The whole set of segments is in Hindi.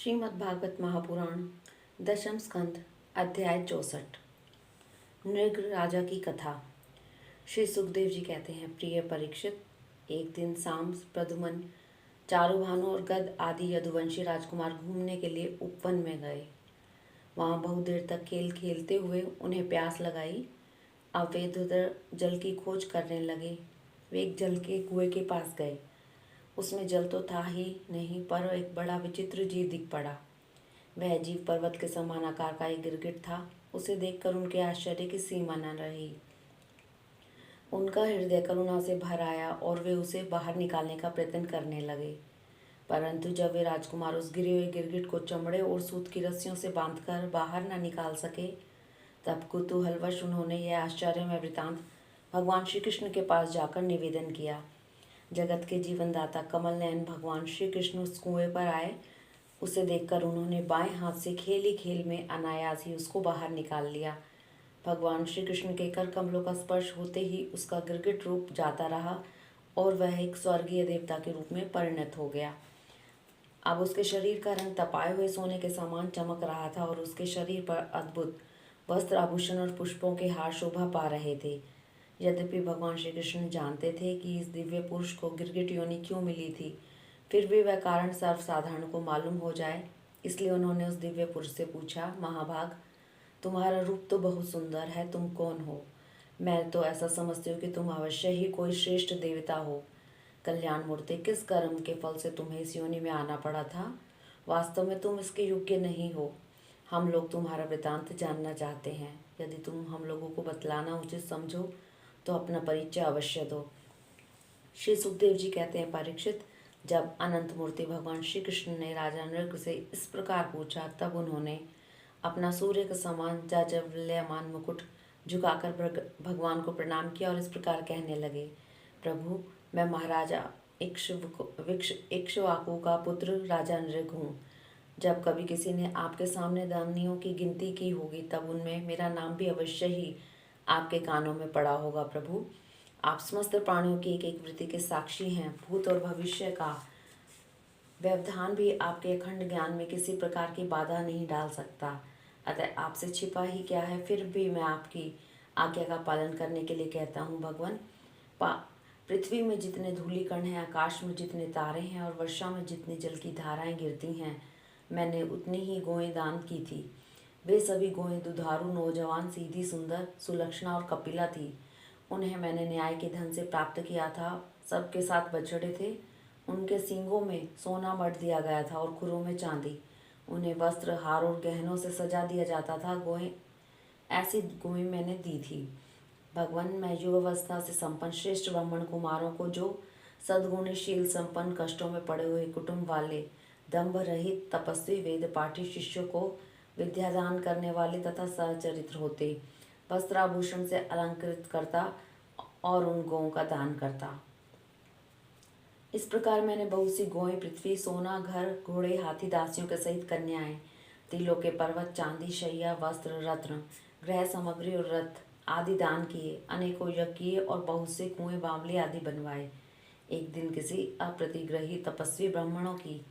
श्रीमद् भागवत महापुराण दशम स्कंद अध्याय 64। नृग राजा की कथा। श्री सुखदेव जी कहते हैं, प्रिय परीक्षित, एक दिन साम प्रद्युमन चारुभानु और गद आदि यदुवंशी राजकुमार घूमने के लिए उपवन में गए। वहां बहुत देर तक खेल खेलते हुए उन्हें प्यास लगाई। अब वे उधर जल की खोज करने लगे। वे एक जल के कुएं के पास गए। उसमें जल तो था ही नहीं, पर एक बड़ा विचित्र जीव दिख पड़ा। वह जीव पर्वत के समान आकार का एक गिरगिट था। उसे देखकर उनके आश्चर्य की सीमा न रही। उनका हृदय करुणा से भर आया और वे उसे बाहर निकालने का प्रयत्न करने लगे। परंतु जब वे राजकुमार उस गिरे हुए गिरगिट को चमड़े और सूत की रस्सियों से बांधकर बाहर न निकाल सके, तब कुतूहलवश उन्होंने यह आश्चर्यमय वृतांत भगवान श्री कृष्ण के पास जाकर निवेदन किया। जगत के जीवनदाता कमल नयन भगवान श्री कृष्ण उस कुएं पर आए। उसे देखकर उन्होंने बाएं हाथ से खेली खेल में अनायास ही उसको बाहर निकाल लिया। भगवान श्री कृष्ण के कर कमलों का स्पर्श होते ही उसका गिरगिट रूप जाता रहा और वह एक स्वर्गीय देवता के रूप में परिणत हो गया। अब उसके शरीर का रंग तपाए हुए सोने के समान चमक रहा था और उसके शरीर पर अद्भुत वस्त्र आभूषण और पुष्पों के हार शोभा पा रहे थे। यद्यपि भगवान श्री कृष्ण जानते थे कि इस दिव्य पुरुष को गिरगिट योनि क्यों मिली थी, फिर भी वह कारण सर्वसाधारण को मालूम हो जाए, इसलिए उन्होंने उस दिव्य पुरुष से पूछा, महाभाग, तुम्हारा रूप तो बहुत सुंदर है, तुम कौन हो? मैं तो ऐसा समझती हूँ कि तुम अवश्य ही कोई श्रेष्ठ देवता हो। कल्याण मूर्ति, किस कर्म के फल से तुम्हें इस योनि में आना पड़ा था? वास्तव में तुम इसके योग्य नहीं हो। हम लोग तुम्हारा वृतांत जानना चाहते हैं। यदि तुम हम लोगों को बतलाना उचित समझो तो अपना परिचय अवश्य दो। श्री सुखदेव जी कहते हैं, परीक्षित, जब अनंत मूर्ति भगवान श्री कृष्ण ने राजा नृग से इस प्रकार पूछा, तब उन्होंने अपना सूर्य के समान जाज्वल्यमान मुकुट झुकाकर भगवान को प्रणाम किया और इस प्रकार कहने लगे, प्रभु, मैं महाराजा इक्ष्वाकु का पुत्र राजा नृग हूँ। जब कभी किसी ने आपके सामने दानियों की गिनती की होगी, तब उनमें मेरा नाम भी अवश्य ही आपके कानों में पड़ा होगा। प्रभु, आप समस्त प्राणियों की एक एक वृत्ति के साक्षी हैं। भूत और भविष्य का व्यवधान भी आपके अखंड ज्ञान में किसी प्रकार की बाधा नहीं डाल सकता। अतः आपसे छिपा ही क्या है, फिर भी मैं आपकी आज्ञा का पालन करने के लिए कहता हूँ। भगवान, पृथ्वी में जितने धूलिकण हैं, आकाश में जितने तारे हैं और वर्षा में जितनी जल की धाराएं गिरती हैं, मैंने उतनी ही गोएं दान की थी। वे सभी गोएं दुधारू, नौजवान, सीधी, सुंदर, सुलक्षणा और कपिला थी। उन्हें मैंने न्याय के धन से प्राप्त किया था। सबके साथ बछड़े थे। उनके सींगों में सोना मढ़ दिया गया था और खुरों में चांदी। उन्हें वस्त्र, हार और गहनों से सजा दिया जाता था। ऐसी गोएं मैंने दी थी। भगवान, मैं युवावस्था से संपन्न श्रेष्ठ ब्राह्मण कुमारों को, जो सद्गुणशील, संपन्न, कष्टों में पड़े हुए कुटुंब वाले, दंभ रहित, तपस्वी, वेद पाठी शिष्यों को विद्यादान करने वाले तथा सचरित्र होते, वस्त्राभूषण से अलंकृत करता और उन गौओं का दान करता। इस प्रकार मैंने बहुत सी गौएं, पृथ्वी, सोना, घर, घोड़े, हाथी, दासियों के सहित कन्याएं, तिलों के पर्वत, चांदी, शैया, वस्त्र, रत्न, गृह सामग्री और रथ आदि दान किए। अनेकों यज्ञ किए और बहुत से कुएं, बावले आदि बनवाए। एक दिन किसी अप्रतिग्रही तपस्वी ब्राह्मणों की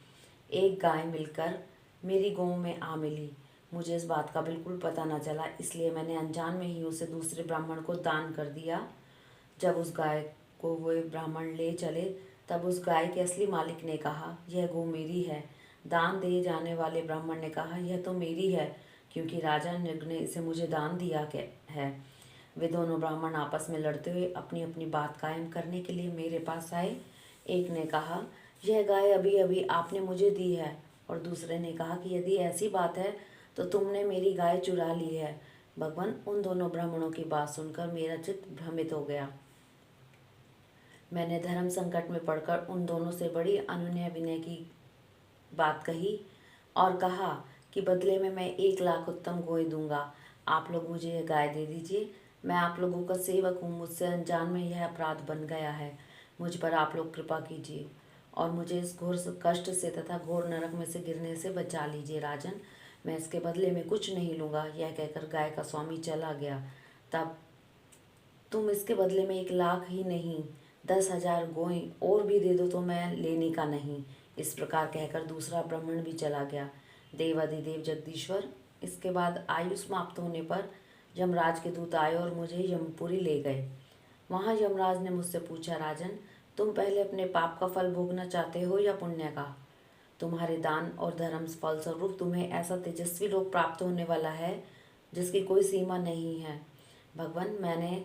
एक गाय मिलकर मेरी गौ में आ मिली। मुझे इस बात का बिल्कुल पता न चला, इसलिए मैंने अनजान में ही उसे दूसरे ब्राह्मण को दान कर दिया। जब उस गाय को वे ब्राह्मण ले चले, तब उस गाय के असली मालिक ने कहा, यह गौ मेरी है। दान दिए जाने वाले ब्राह्मण ने कहा, यह तो मेरी है, क्योंकि राजा नृग ने इसे मुझे दान दिया है। वे दोनों ब्राह्मण आपस में लड़ते हुए अपनी अपनी बात कायम करने के लिए मेरे पास आए। एक ने कहा, यह गाय अभी अभी आपने मुझे दी है, और दूसरे ने कहा कि यदि ऐसी बात है तो तुमने मेरी गाय चुरा ली है। भगवान, उन दोनों ब्राह्मणों की बात सुनकर मेरा चित्त भ्रमित हो गया। मैंने धर्म संकट में पड़कर उन दोनों से बड़ी अनुनय विनय की बात कही और कहा कि बदले में मैं 1 लाख उत्तम गोएं दूंगा। आप लोग मुझे यह गाय दे दीजिए। मैं आप लोगों का सेवक हूँ। मुझसे अनजान में यह अपराध बन गया है। मुझ पर आप लोग कृपा कीजिए और मुझे इस घोर कष्ट से तथा घोर नरक में से गिरने से बचा लीजिए। राजन, मैं इसके बदले में कुछ नहीं लूँगा। यह कहकर गाय का स्वामी चला गया। तब तुम इसके बदले में 1 लाख ही नहीं, 10,000 गोएं और भी दे दो तो मैं लेने का नहीं। इस प्रकार कहकर दूसरा ब्राह्मण भी चला गया। देवाधिदेव जगदीश्वर। इसके बाद आयु समाप्त होने पर यमराज के दूत आए और मुझे यमपुरी ले गए। वहाँ यमराज ने मुझसे पूछा, राजन, तुम पहले अपने पाप का फल भोगना चाहते हो या पुण्य का? तुम्हारे दान और धर्म फलस्वरूप तुम्हें ऐसा तेजस्वी लोक प्राप्त होने वाला है जिसकी कोई सीमा नहीं है। भगवान, मैंने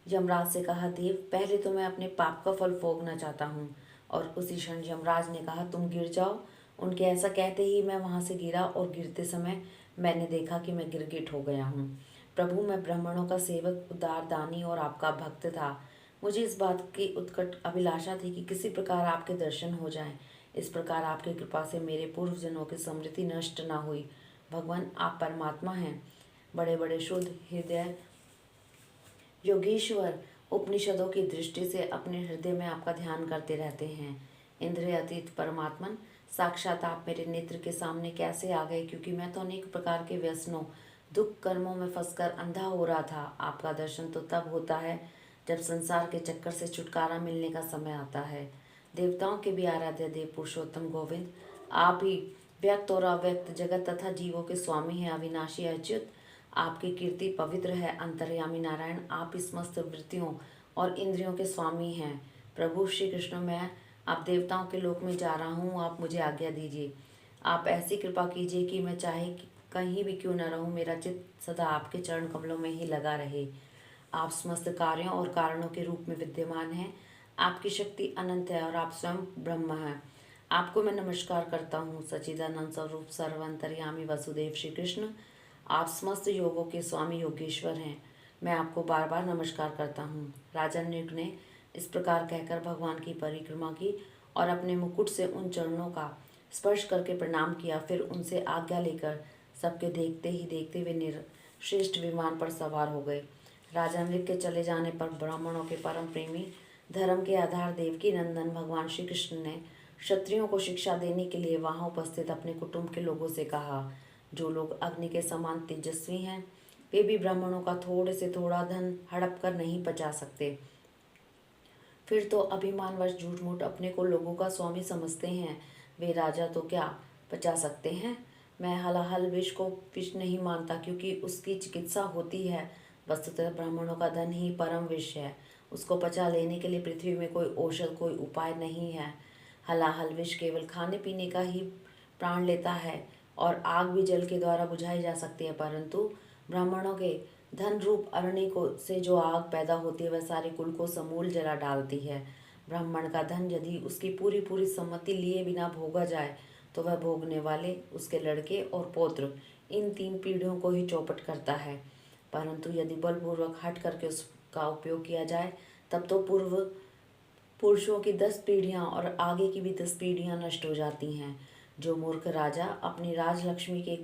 यमराज से कहा, देव, पहले तो मैं अपने पाप का फल भोगना चाहता हूँ। और उसी क्षण यमराज ने कहा, तुम गिर जाओ। उनके ऐसा कहते ही मैं वहाँ से गिरा और गिरते समय मैंने देखा कि मैं गिरगिट हो गया हूँ। प्रभु, मैं ब्राह्मणों का सेवक, उदार दानी और आपका भक्त था। मुझे इस बात की उत्कट अभिलाषा थी कि किसी प्रकार आपके दर्शन हो जाएं। इस प्रकार आपकी कृपा से मेरे पूर्व जन्मों की स्मृति नष्ट न हुई। भगवान, आप परमात्मा हैं, बड़े बड़े शुद्ध हृदय योगेश्वर, उपनिषदों की दृष्टि से अपने हृदय में आपका ध्यान करते रहते हैं। इंद्रिय अतीत परमात्मन, साक्षात आप मेरे नेत्र के सामने कैसे आ गए, क्योंकि मैं तो अनेक प्रकार के व्यसनों, दुख कर्मों में फंसकर अंधा हो रहा था। आपका दर्शन तो तब होता है जब संसार के चक्कर से छुटकारा मिलने का समय आता है। देवताओं के भी आराध्य देव पुरुषोत्तम गोविंद, आप ही व्यक्त और अव्यक्त जगत तथा जीवों के स्वामी हैं, अविनाशी अच्युत। आपकी कीर्ति पवित्र है। अंतर्यामी नारायण, आप इस समस्त वृत्तियों और इंद्रियों के स्वामी हैं। प्रभु श्री कृष्ण, मैं आप देवताओं के लोक में जा रहा हूँ, आप मुझे आज्ञा दीजिए। आप ऐसी कृपा कीजिए कि मैं चाहे कहीं भी क्यों न रहूँ, मेरा चित्त सदा आपके चरण कमलों में ही लगा रहे। आप समस्त कार्यों और कारणों के रूप में विद्यमान हैं। आपकी शक्ति अनंत है और आप स्वयं ब्रह्म हैं। आपको मैं नमस्कार करता हूँ। सच्चिदानंद स्वरूप सर्वंतर्यामी वसुदेव श्री कृष्ण, आप समस्त योगों के स्वामी योगेश्वर हैं। मैं आपको बार बार नमस्कार करता हूँ। राजा नृग ने इस प्रकार कहकर भगवान की परिक्रमा की और अपने मुकुट से उन चरणों का स्पर्श करके प्रणाम किया। फिर उनसे आज्ञा लेकर सबके देखते ही देखते वे श्रेष्ठ विमान पर सवार हो गए। राजा नृग के चले जाने पर ब्राह्मणों के परम प्रेमी, धर्म के आधार देवकी नंदन भगवान श्री कृष्ण ने क्षत्रियों को शिक्षा देने के लिए वहां उपस्थित अपने कुटुंब के लोगों से कहा, जो लोग अग्नि के समान तेजस्वी हैं, वे भी ब्राह्मणों का थोड़े से थोड़ा धन हड़प कर नहीं पचा सकते। फिर तो अभिमानवश झूठ मूठ अपने को लोगों का स्वामी समझते हैं। वे राजा तो क्या पचा सकते हैं। मैं हलाहल विष को विष नहीं मानता, क्योंकि उसकी चिकित्सा होती है। वस्तुतः ब्राह्मणों का धन ही परम विष है। उसको पचा लेने के लिए पृथ्वी में कोई औषध, कोई उपाय नहीं है। हलाहल विष केवल खाने पीने का ही प्राण लेता है और आग भी जल के द्वारा बुझाई जा सकती है, परंतु ब्राह्मणों के धन रूप अरण्य को से जो आग पैदा होती है वह सारे कुल को समूल जला डालती है। ब्राह्मण का धन यदि उसकी पूरी पूरी सम्मति लिए बिना भोगा जाए तो वह भोगने वाले, उसके लड़के और पौत्र, इन 3 पीढ़ियों को ही चौपट करता है। परंतु यदि बलपूर्वक हट करके उसका उपयोग किया जाए तब तो पूर्व पुरुषों की 10 पीढ़ियां और आगे की भी 10 पीढ़ियां नष्ट हो जाती हैं। जो मूर्ख राजा अपनी राजलक्ष्मी के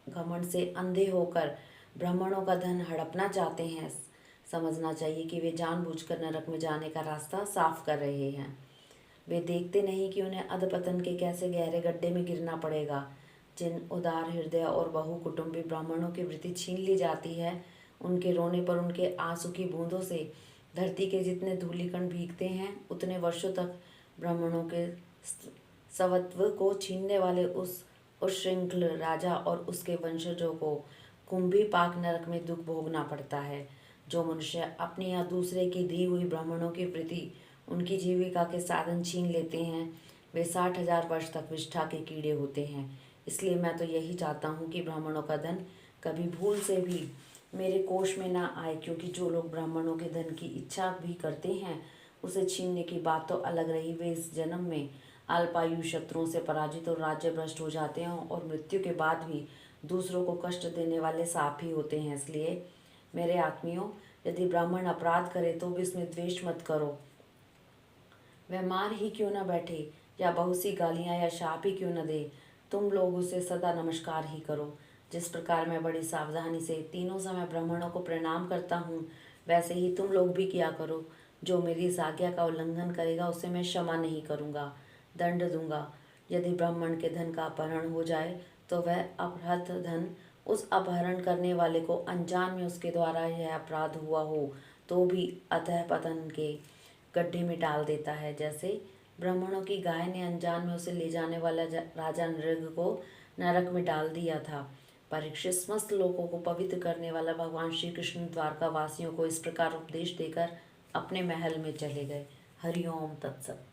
घमंड से अंधे होकर ब्राह्मणों का धन हड़पना चाहते हैं, समझना चाहिए कि वे जानबूझकर नरक में जाने का रास्ता साफ कर रहे हैं। वे देखते नहीं कि उन्हें अधपतन के कैसे गहरे गड्ढे में गिरना पड़ेगा। जिन उदार हृदय और बहु कुटुंबी ब्राह्मणों की वृत्ति छीन ली जाती है, उनके रोने पर उनके आंसू की बूंदों से धरती के जितने धूलिकण भीगते हैं, उतने वर्षों तक ब्राह्मणों के सवत्व को छीनने वाले उस उच्छृंखल राजा और उसके वंशजों को कुंभी पाक नरक में दुख भोगना पड़ता है। जो मनुष्य अपनी या दूसरे की दी हुई ब्राह्मणों की प्रति उनकी जीविका के साधन छीन लेते हैं, वे 60,000 वर्ष तक विष्ठा के कीड़े होते हैं। इसलिए मैं तो यही चाहता हूँ कि ब्राह्मणों का धन कभी भूल से भी मेरे कोष में ना आए, क्योंकि जो लोग ब्राह्मणों के धन की इच्छा भी करते हैं, उसे छीनने की बात तो अलग रही, वे इस जन्म में अल्पायु शत्रुओं से पराजित और राज्य भ्रष्ट हो जाते हैं और मृत्यु के बाद भी दूसरों को कष्ट देने वाले साप ही होते हैं। इसलिए मेरे आत्मियों, यदि ब्राह्मण अपराध करे तो भी उसमें द्वेष मत करो। वह मार ही क्यों न बैठे या बहुत सी गालियाँ या शाप ही क्यों न दे, तुम लोग उसे सदा नमस्कार ही करो। जिस प्रकार मैं बड़ी सावधानी से तीनों समय ब्राह्मणों को प्रणाम करता हूँ, वैसे ही तुम लोग भी किया करो। जो मेरी इस आज्ञा का उल्लंघन करेगा उसे मैं क्षमा नहीं करूँगा, दंड दूंगा। यदि ब्राह्मण के धन का अपहरण हो जाए तो वह अपहृत धन उस अपहरण करने वाले को अनजान में उसके द्वारा यह अपराध हुआ हो तो भी अतः पतन के गड्ढे में डाल देता है। जैसे ब्राह्मणों की गाय ने अनजान में उसे ले जाने वाला राजा नृग को नरक में डाल दिया था। परीक्षित समस्त लोगों को पवित्र करने वाला भगवान श्री कृष्ण द्वारका वासियों को इस प्रकार उपदेश देकर अपने महल में चले गए। हरिओम तत्सत।